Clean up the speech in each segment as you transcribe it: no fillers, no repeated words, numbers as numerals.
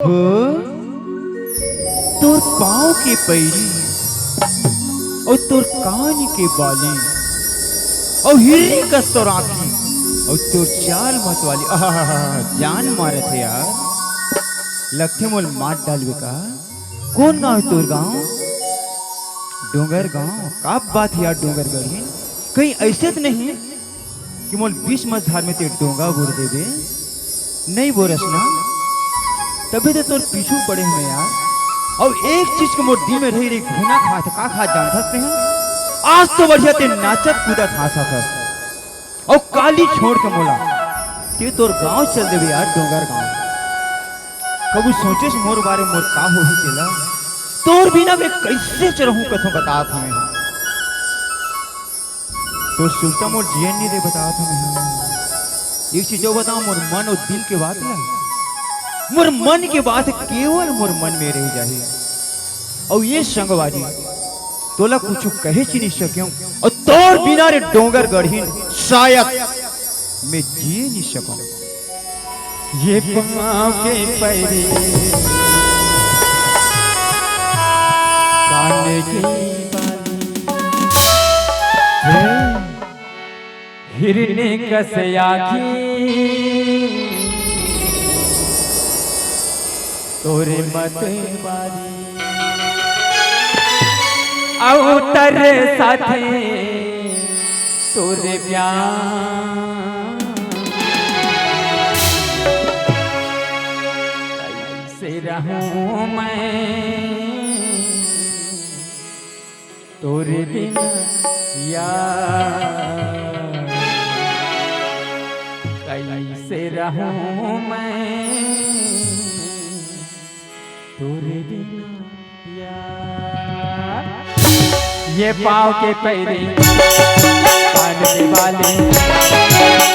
तोर पाँव के पैरी और तोर कान के बाली और हिरनी कस तोर आँखी और तोर चाल मत वाली जान मारे थे यार। लगते मोल मार डालवे का। कौन गाँव है तोर गाँव? डोंगर गाँव। का बात है यार डोंगर गढ़ी? कहीं ऐसे तो नहीं कि मोल 20 मझधार में ते डोंगा बोर देवे? नहीं बोरस ना, तभी तो तोर पीछू पड़े हुए यार। और एक चीज के मोर दी में रही रही घुना खा था, का खा जान सकते हैं। आज तो बढ़िया ते नाचत कूदत हासा था और काली छोड़ के मोला ते तोर गांव चल देवे यार, डोंगर गांव। कबू सोचे से मोर बारे मोर का हो ही चला। तोर बिना मैं कैसे चलूं कथों बता था मैं। तो सुनता मोर जीवन नहीं दे बता था मैं। एक चीज जो बताऊं, मोर मन और दिल के बात ना, मोर मन के बात केवल मोर मन में रह जाए। और ये संगवारी तोला कुछ कहे ची नहीं सक्यों और तोर बिना रे डोंगर गढ़ी शायद मैं जी नहीं सकूं। ये पाँव के पैरी कान की बाली हिरने कस आँखी तोरे मत बारी अवतर साथे तोरे प्यार कैसे रहूं मैं तोरे बिना यार, कैसे रहूं मैं तोरे बिना प्यार। ये पाँव के पैरी कान के बाली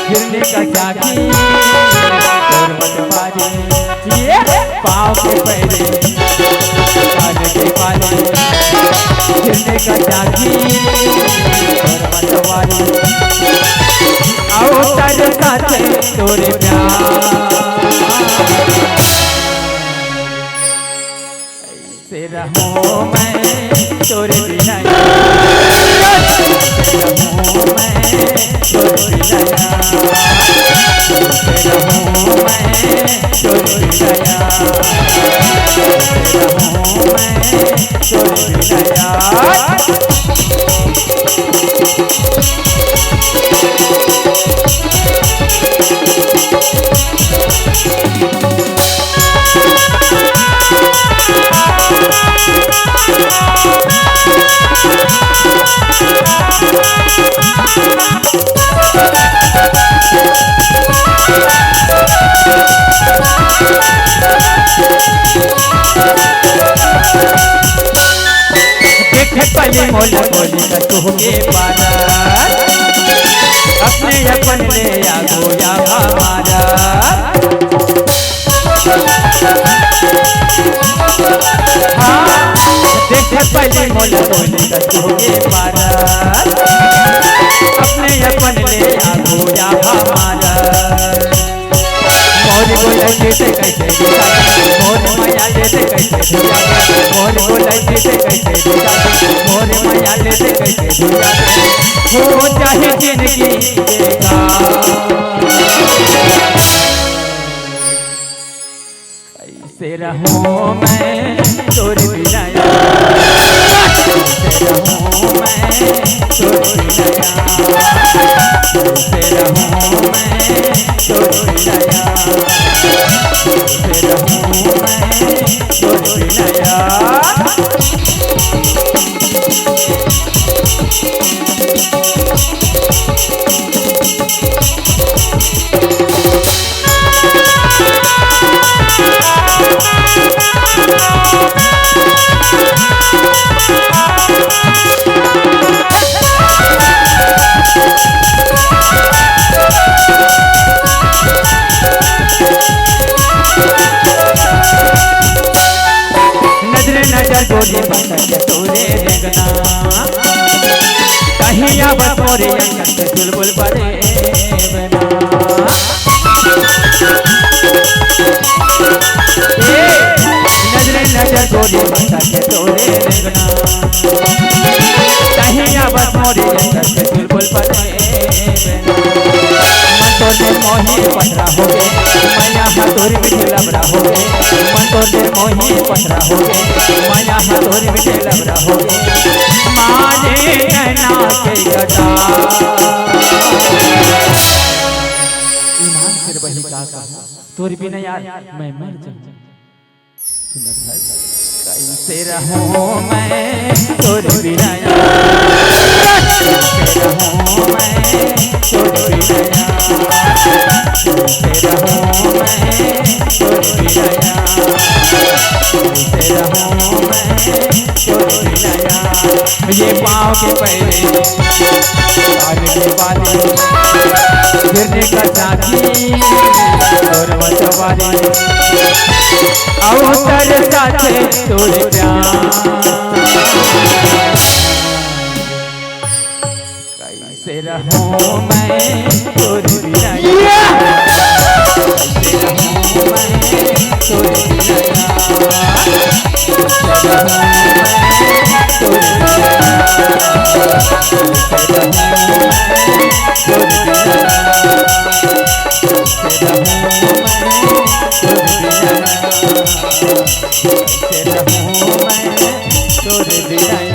हिरने का जागी तोर मतवारी। ये पाँव के पैरी कान के बाली हिरने का जागी तोर मतवारी आओ तारे साथे तोरे प्यार से रहूं मैं तोरे बिना से रहूं मैं तोरे बिना से रहूं मैं तोरे बिना से रहूं मैं तोरे बिना। पली मोल बोली कतु के पारा अपने अपन ले या गोया हमारा। हाँ देख पली मोल बोली कतु के पारा अपने अपन ले या गोया हमारा। मोर बोले से कैसे मोर मैया जैसे कैसे मोर बोले से कैसे मोर मैया जैसे कैसे हो चाहे जिंदगी देगा कैसे रहूं मैं तोरे बिना कैसे रहूं मैं तोरे बिना कैसे रहूं मैं तोरे बिना कैसे रहूं मैं तोरे बिना। नजर बोले बसत तोरे रेगना कहीं अब तोरे अंगत चुलबुल परे बना। नजर गोरी बता के तोरे रेंगना कहिया बस मोरी अंदर से बिल्कुल पले मन तोरे मोही पथरा हो गए माया हाथोरी मिठे लबरा हो गए मन तोरे मोही पथरा हो गए माया हाथोरी मिठे लबरा हो गए माने कहना के गटा ईमान फिर वही का तोरी बिना यार मैं मर जाऊं सुंदर है कैसे रहूं मैं तोरे बिना यार कैसे रहूं मैं तोरे बिना यार कैसे रहूं मैं तोरे बिना यार कैसे रहूं मैं तोरे बिना यार ये पाँव के पहले आने वाली गिरने का साथी और मतवाली अवसर साथे तोरे प्यार कैसे रहूं मैं तोरे बिना कैसे रहूं मैं तोरे बिना कैसे रहूं मैं तोरे बिना कैसे रहूं मैं तोरे बिना